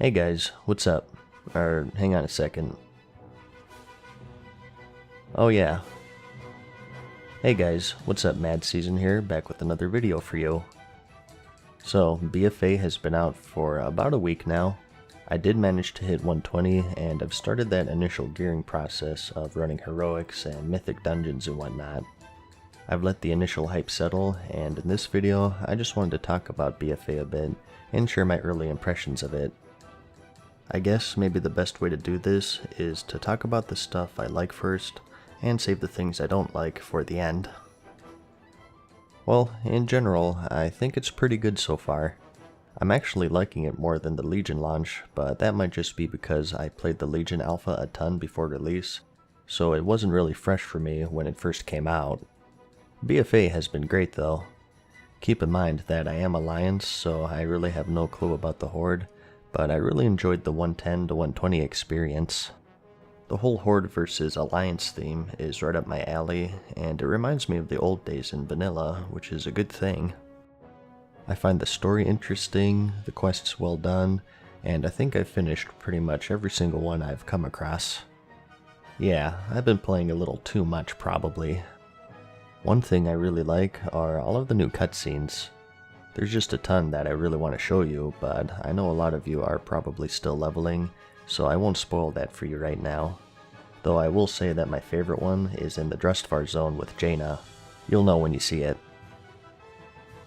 Hey guys, what's up? Or hang on a second. Oh yeah. Hey guys, what's up? MadSeason here, back with another video for you. So, BFA has been out for about a week now. I did manage to hit 120, and I've started that initial gearing process of running heroics and mythic dungeons and whatnot. I've let the initial hype settle, and in this video, I just wanted to talk about BFA a bit and share my early impressions of it. I guess maybe the best way to do this is to talk about the stuff I like first, and save the things I don't like for the end. Well, in general, I think it's pretty good so far. I'm actually liking it more than the Legion launch, but that might just be because I played the Legion Alpha a ton before release, so it wasn't really fresh for me when it first came out. BFA has been great though. Keep in mind that I am Alliance, so I really have no clue about the Horde, but I really enjoyed the 110 to 120 experience. The whole Horde versus Alliance theme is right up my alley, and it reminds me of the old days in vanilla, which is a good thing. I find the story interesting, the quests well done, and I think I've finished pretty much every single one I've come across. Yeah, I've been playing a little too much probably. One thing I really like are all of the new cutscenes. There's just a ton that I really want to show you, but I know a lot of you are probably still leveling, so I won't spoil that for you right now. Though I will say that my favorite one is in the Drustvar zone with Jaina. You'll know when you see it.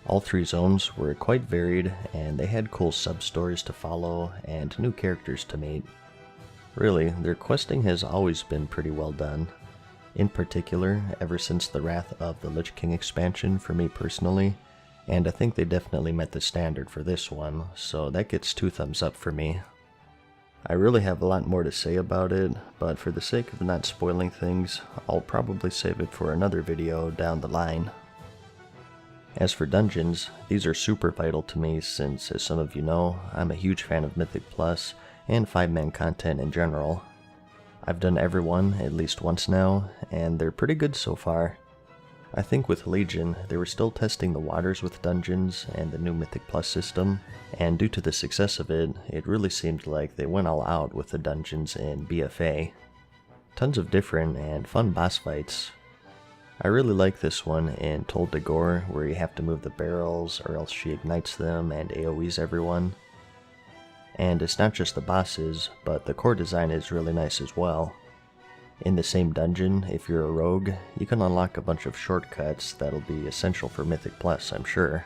All three zones were quite varied, and they had cool sub-stories to follow and new characters to meet. Really, their questing has always been pretty well done. In particular, ever since the Wrath of the Lich King expansion for me personally, and I think they definitely met the standard for this one, so that gets 2 thumbs up for me. I really have a lot more to say about it, but for the sake of not spoiling things, I'll probably save it for another video down the line. As for dungeons, these are super vital to me since, as some of you know, I'm a huge fan of Mythic Plus and 5-man content in general. I've done every one at least once now, and they're pretty good so far. I think with Legion, they were still testing the waters with dungeons and the new Mythic Plus system, and due to the success of it, it really seemed like they went all out with the dungeons in BFA. Tons of different and fun boss fights. I really like this one in Told to Gore, where you have to move the barrels or else she ignites them and AoEs everyone. And it's not just the bosses, but the core design is really nice as well. In the same dungeon, if you're a rogue, you can unlock a bunch of shortcuts that'll be essential for Mythic Plus, I'm sure.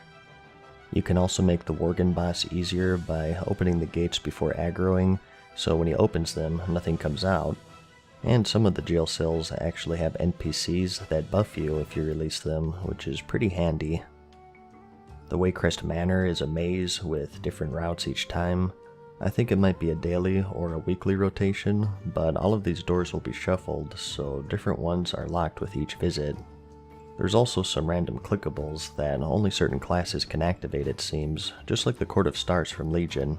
You can also make the Worgen boss easier by opening the gates before aggroing, so when he opens them, nothing comes out. And some of the jail cells actually have NPCs that buff you if you release them, which is pretty handy. The Waycrest Manor is a maze with different routes each time. I think it might be a daily or a weekly rotation, but all of these doors will be shuffled, so different ones are locked with each visit. There's also some random clickables that only certain classes can activate, it seems, just like the Court of Stars from Legion.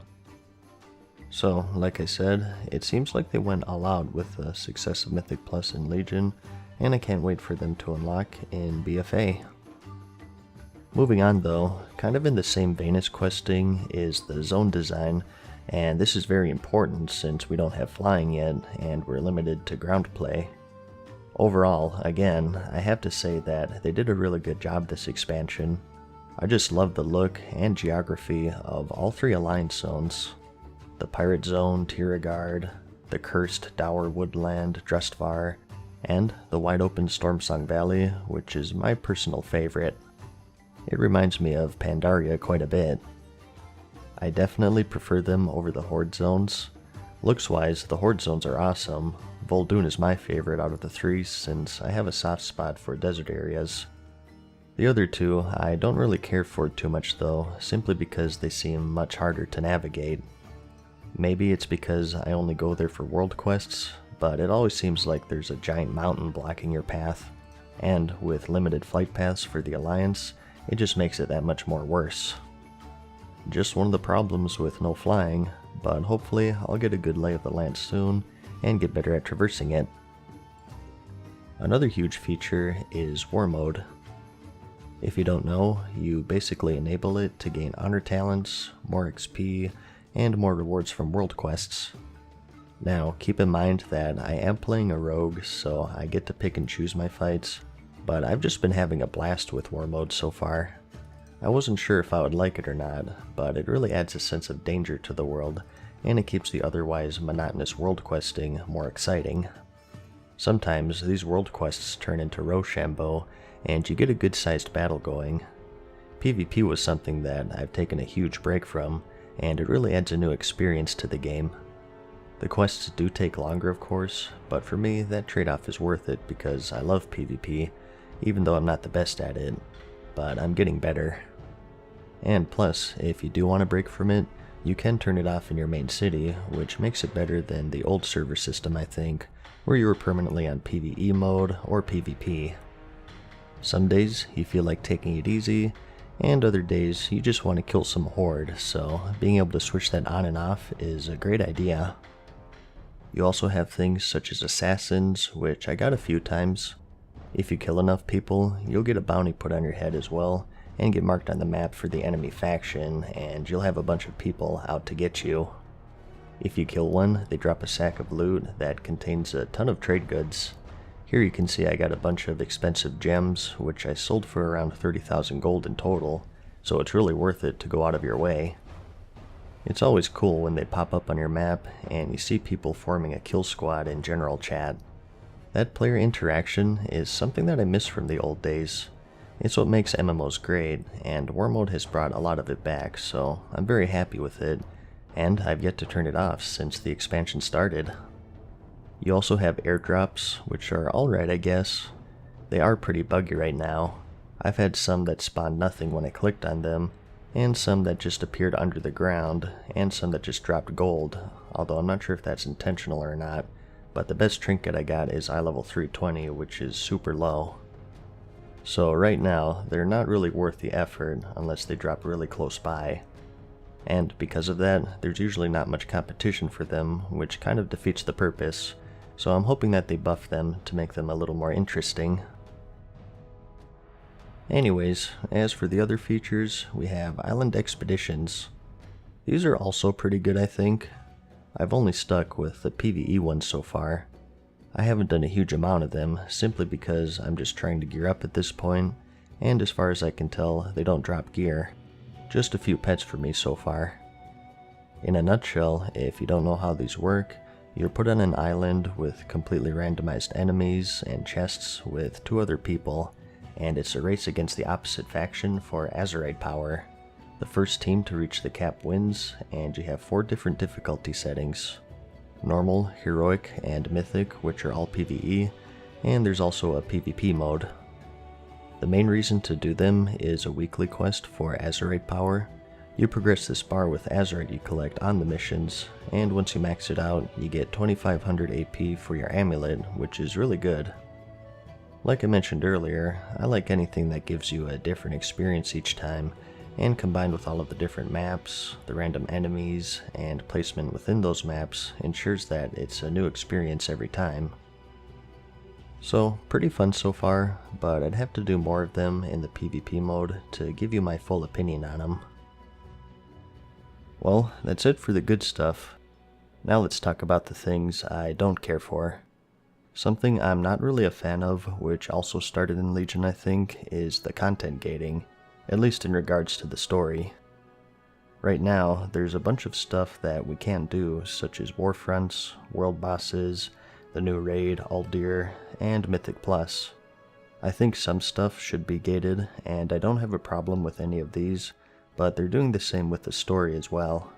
So, like I said, it seems like they went all out with the success of Mythic Plus in Legion, and I can't wait for them to unlock in BFA. Moving on though, kind of in the same vein as questing is the zone design, and this is very important since we don't have flying yet, and we're limited to ground play. Overall, again, I have to say that they did a really good job this expansion. I just love the look and geography of all 3 Alliance zones. The Pirate Zone, Tiragard, the Cursed Dour Woodland, Drustvar, and the wide open Stormsong Valley, which is my personal favorite. It reminds me of Pandaria quite a bit. I definitely prefer them over the Horde zones. Looks-wise, the Horde zones are awesome. Vol'dun is my favorite out of the 3 since I have a soft spot for desert areas. The other 2 I don't really care for too much though, simply because they seem much harder to navigate. Maybe it's because I only go there for world quests, but it always seems like there's a giant mountain blocking your path, and with limited flight paths for the Alliance, it just makes it that much more worse. Just one of the problems with no flying, but hopefully I'll get a good lay of the land soon and get better at traversing it. Another huge feature is War Mode. If you don't know, you basically enable it to gain honor talents, more XP, and more rewards from world quests. Now, keep in mind that I am playing a rogue, so I get to pick and choose my fights, but I've just been having a blast with war mode so far. I wasn't sure if I would like it or not, but it really adds a sense of danger to the world, and it keeps the otherwise monotonous world questing more exciting. Sometimes these world quests turn into Rochambeau, and you get a good-sized battle going. PvP was something that I've taken a huge break from, and it really adds a new experience to the game. The quests do take longer, of course, but for me that trade-off is worth it because I love PvP, even though I'm not the best at it, but I'm getting better. And plus, if you do want to break from it, you can turn it off in your main city, which makes it better than the old server system, I think, where you were permanently on PvE mode or PvP. Some days you feel like taking it easy, and other days you just want to kill some horde, so being able to switch that on and off is a great idea. You also have things such as assassins, which I got a few times. If you kill enough people, you'll get a bounty put on your head as well, and get marked on the map for the enemy faction, and you'll have a bunch of people out to get you. If you kill one, they drop a sack of loot that contains a ton of trade goods. Here you can see I got a bunch of expensive gems, which I sold for around 30,000 gold in total, so it's really worth it to go out of your way. It's always cool when they pop up on your map and you see people forming a kill squad in general chat. That player interaction is something that I miss from the old days. It's what makes MMOs great, and War Mode has brought a lot of it back, so I'm very happy with it, and I've yet to turn it off since the expansion started. You also have airdrops, which are alright I guess. They are pretty buggy right now. I've had some that spawned nothing when I clicked on them, and some that just appeared under the ground, and some that just dropped gold, although I'm not sure if that's intentional or not, but the best trinket I got is eye level 320, which is super low. So right now, they're not really worth the effort unless they drop really close by. And because of that, there's usually not much competition for them, which kind of defeats the purpose, so I'm hoping that they buff them to make them a little more interesting. Anyways, as for the other features, we have Island Expeditions. These are also pretty good, I think. I've only stuck with the PvE ones so far. I haven't done a huge amount of them, simply because I'm just trying to gear up at this point, and as far as I can tell, they don't drop gear. Just a few pets for me so far. In a nutshell, if you don't know how these work, you're put on an island with completely randomized enemies and chests with 2 other people, and it's a race against the opposite faction for Azeroth power. The first team to reach the cap wins, and you have 4 different difficulty settings. Normal, Heroic, and Mythic, which are all PvE, and there's also a PvP mode. The main reason to do them is a weekly quest for Azeroth power. You progress this bar with Azeroth you collect on the missions, and once you max it out, you get 2500 AP for your amulet, which is really good. Like I mentioned earlier, I like anything that gives you a different experience each time, and combined with all of the different maps, the random enemies, and placement within those maps ensures that it's a new experience every time. So, pretty fun so far, but I'd have to do more of them in the PvP mode to give you my full opinion on them. Well, that's it for the good stuff. Now let's talk about the things I don't care for. Something I'm not really a fan of, which also started in Legion I think, is the content gating, at least in regards to the story. Right now, there's a bunch of stuff that we can't do, such as war fronts, world bosses, the new raid, Aldir, and Mythic Plus. I think some stuff should be gated, and I don't have a problem with any of these, but they're doing the same with the story as well.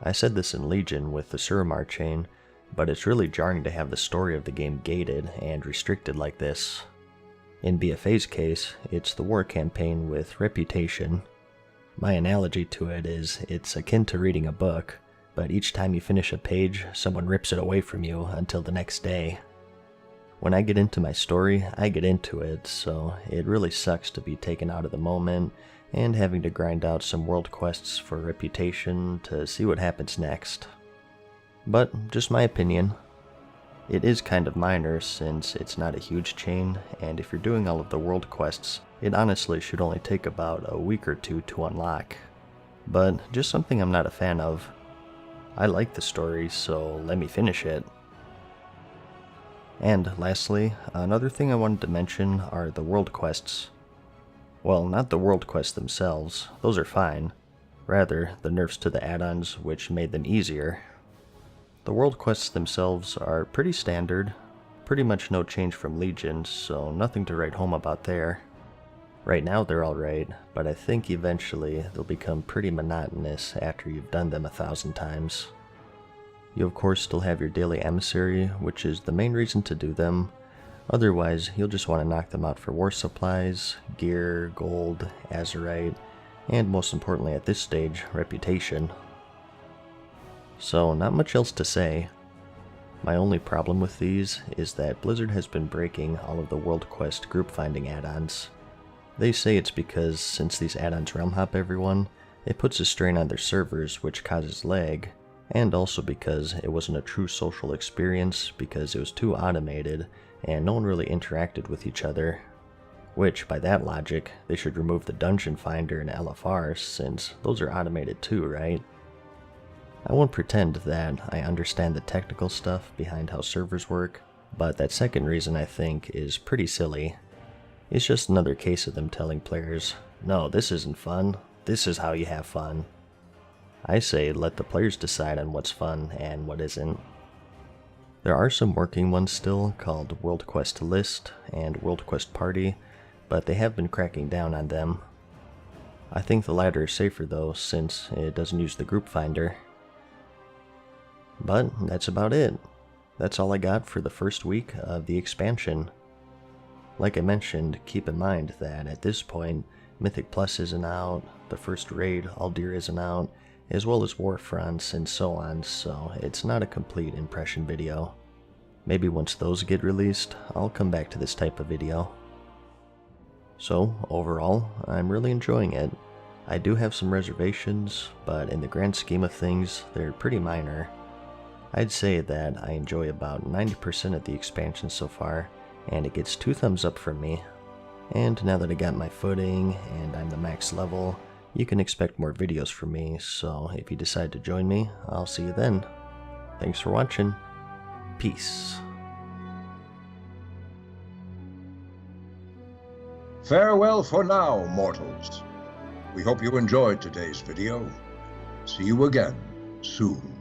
I said this in Legion with the Suramar chain, but it's really jarring to have the story of the game gated and restricted like this. In BFA's case, it's the war campaign with Reputation. My analogy to it is it's akin to reading a book, but each time you finish a page, someone rips it away from you until the next day. When I get into my story, I get into it, so it really sucks to be taken out of the moment and having to grind out some world quests for Reputation to see what happens next. But, just my opinion. It is kind of minor since it's not a huge chain, and if you're doing all of the world quests, it honestly should only take about a week or 2 to unlock. But just something I'm not a fan of. I like the story, so let me finish it. And lastly, another thing I wanted to mention are the world quests. Well, not the world quests themselves, those are fine. Rather, the nerfs to the add-ons which made them easier. The world quests themselves are pretty standard, pretty much no change from Legion, so nothing to write home about there. Right now they're alright, but I think eventually they'll become pretty monotonous after you've done them 1,000 times. You of course still have your daily emissary, which is the main reason to do them. Otherwise, you'll just want to knock them out for war supplies, gear, gold, azerite, and most importantly at this stage, reputation. So not much else to say. My only problem with these is that Blizzard has been breaking all of the World Quest group finding add-ons. They say it's because since these add-ons realm hop everyone, it puts a strain on their servers which causes lag, and also because it wasn't a true social experience because it was too automated and no one really interacted with each other. Which, by that logic, they should remove the Dungeon Finder and LFR since those are automated too, right? I won't pretend that I understand the technical stuff behind how servers work, but that second reason I think is pretty silly. It's just another case of them telling players, no, this isn't fun, this is how you have fun. I say let the players decide on what's fun and what isn't. There are some working ones still called World Quest List and World Quest Party, but they have been cracking down on them. I think the latter is safer though, since it doesn't use the group finder. But that's about it. That's all I got for the first week of the expansion. Like I mentioned, keep in mind that at this point, Mythic Plus isn't out, the first raid, Aldir isn't out, as well as War Fronts and so on, so it's not a complete impression video. Maybe once those get released, I'll come back to this type of video. So, overall, I'm really enjoying it. I do have some reservations, but in the grand scheme of things, they're pretty minor. I'd say that I enjoy about 90% of the expansion so far, and it gets 2 thumbs up from me. And now that I got my footing, and I'm the max level, you can expect more videos from me, so if you decide to join me, I'll see you then. Thanks for watching. Peace. Farewell for now, mortals. We hope you enjoyed today's video. See you again soon.